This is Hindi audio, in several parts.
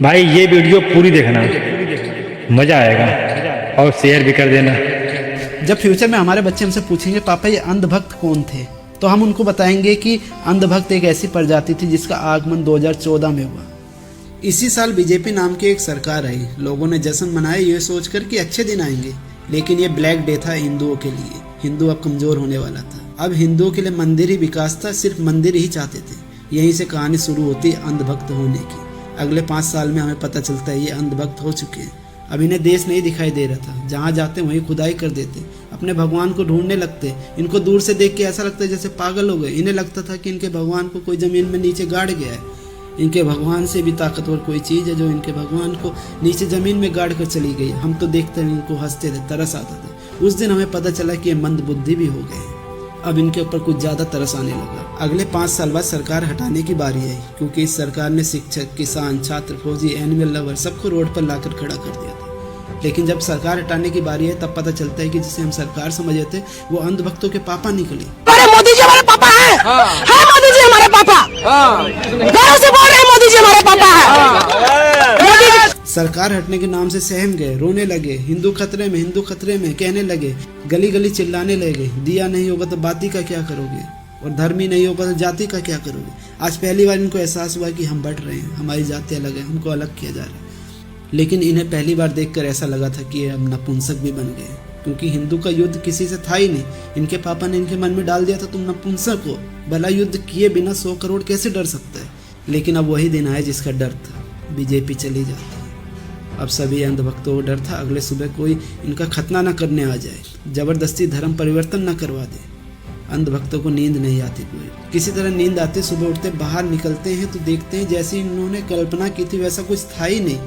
भाई ये वीडियो पूरी देखना, मजा आएगा और शेयर भी कर देना। जब फ्यूचर में हमारे बच्चे हमसे पूछेंगे पापा ये अंधभक्त कौन थे, तो हम उनको बताएंगे कि अंधभक्त एक ऐसी प्रजाति थी जिसका आगमन 2014 में हुआ। इसी साल बीजेपी नाम की एक सरकार आई। लोगों ने जश्न मनाया ये सोचकर कि अच्छे दिन आएंगे, लेकिन ये ब्लैक डे था हिंदुओं के लिए। हिंदू अब कमजोर होने वाला था। अब हिंदुओं के लिए मंदिर ही विकास था, सिर्फ मंदिर ही चाहते थे। यहीं से कहानी शुरू होती है अंधभक्त होने की। अगले 5 साल में हमें पता चलता है ये अंधभक्त हो चुके हैं। अब इन्हें देश नहीं दिखाई दे रहा था, जहाँ जाते वहीं खुदाई कर देते, अपने भगवान को ढूंढने लगते। इनको दूर से देख के ऐसा लगता है जैसे पागल हो गए। इन्हें लगता था कि इनके भगवान को कोई जमीन में नीचे गाड़ गया है। इनके भगवान से भी ताकतवर कोई चीज़ है जो इनके भगवान को नीचे जमीन में गाड़ कर चली गई। हम तो देखते हैं इनको हंसते थे, तरस आता था। उस दिन हमें पता चला कि ये मंद बुद्धि भी हो गए। अब इनके ऊपर कुछ ज़्यादा तरस आने लगा। अगले 5 साल बाद सरकार हटाने की बारी आई, क्योंकि इस सरकार ने शिक्षक, किसान, छात्र, फौजी, एनिमल लवर सबको रोड पर लाकर खड़ा कर दिया था। लेकिन जब सरकार हटाने की बारी आई तब पता चलता है कि जिसे हम सरकार समझे थे वो अंधभक्तों के पापा निकले। अरे मोदी जी हमारे पापा हैं। हाँ मोदी जी हमारे पापा। गर्व से बोल रहे हैं मोदी जी हमारे पापा हैं। मोदी जी सरकार हटने के नाम से सहम गए, रोने लगे। हिंदू खतरे में, हिंदू खतरे में कहने लगे, गली गली चिल्लाने लगे। दिया नहीं होगा तो बाती का क्या करोगे, और धर्म ही नहीं होगा तो जाति का क्या करोगे। आज पहली बार इनको एहसास हुआ कि हम बढ़ रहे हैं, हमारी जाति अलग है, हमको अलग किया जा रहा है। लेकिन इन्हें पहली बार देखकर ऐसा लगा था कि ये अब नपुंसक भी बन गए, क्योंकि हिंदू का युद्ध किसी से था ही नहीं। इनके पापा ने इनके मन में डाल दिया था तुम नपुंसक हो, भला युद्ध किए बिना 100 करोड़ कैसे डर सकता है। लेकिन अब वही दिन आया जिसका डर था, बीजेपी चली जाती है। अब सभी अंधभक्तों को डर था अगले सुबह कोई इनका खतना न करने आ जाए, जबरदस्ती धर्म परिवर्तन न करवा दे। अंधभक्तों को नींद नहीं आती कोई, किसी तरह नींद आते सुबह उठते बाहर निकलते हैं तो देखते हैं जैसे इन्होंने कल्पना की थी वैसा कुछ था ही नहीं।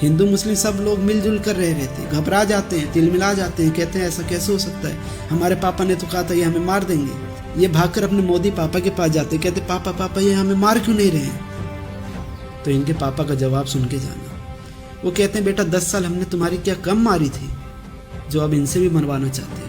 हिंदू मुस्लिम सब लोग मिलजुल कर रह रहे थे। घबरा जाते हैं, तिलमिला जाते हैं, कहते हैं ऐसा कैसे हो सकता है, हमारे पापा ने तो कहा था ये हमें मार देंगे। ये भागकर अपने मोदी पापा के पास जाते, कहते पापा पापा ये हमें मार क्यों नहीं रहे हैं। तो इनके पापा का जवाब सुन के जाना। वो कहते हैं बेटा 10 साल हमने तुम्हारी क्या कम मारी थी जो अब इनसे भी मरवाना चाहते हैं।